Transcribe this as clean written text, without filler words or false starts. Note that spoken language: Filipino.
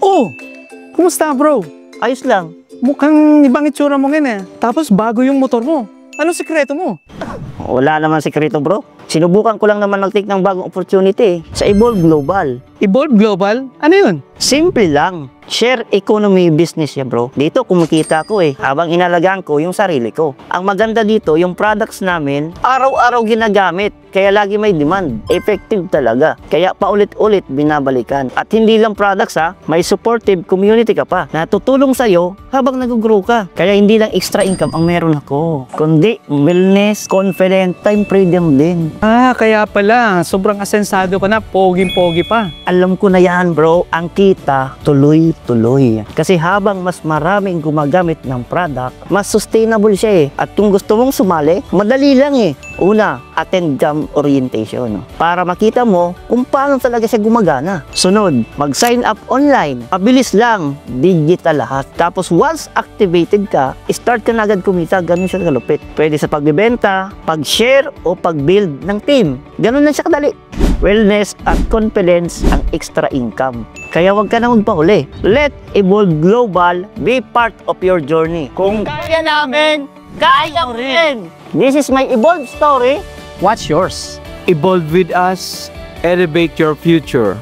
Oh! Kumusta bro? Ayos lang. Mukhang ibang itsura mo ngayon eh. Tapos bago yung motor mo. Anong sekreto mo? Wala naman sekreto bro. Sinubukan ko lang naman mag-take ng bagong opportunity sa Evolve Global. Evolve Global? Ano yun? Simple lang. Share economy business ya bro. Dito kumikita ko habang inalagaan ko yung sarili ko. Ang maganda dito, yung products namin, araw-araw ginagamit. Kaya lagi may demand. Effective talaga. Kaya paulit-ulit binabalikan. At hindi lang products may supportive community ka pa na tutulong sa'yo habang nag-grow ka. Kaya hindi lang extra income ang meron ako. Kundi wellness, confident, time freedom din. Kaya pala. Sobrang asensado ka na. Poging-pogi pa. Alam ko na yan bro. Ang kita, tuloy-tuloy. Kasi habang mas maraming gumagamit ng product, mas sustainable siya At kung gusto mong sumali, madali lang Una, attend jam orientation. Para makita mo kung paano talaga siya gumagana. Sunod, mag-sign up online. Mabilis lang, digital lahat. Tapos once activated ka, start ka na agad kumita. Ganun siya kalupit. Pwede sa pagbibenta, pag-share o pag-build ng team. Ganun lang siya kadali. Wellness at confidence ang extra income. Kaya huwag ka na magpahuli. Let Evolve Global be part of your journey. Kung kaya namin, kaya mo rin! This is my Evolve story. What's yours? Evolve with us, elevate your future.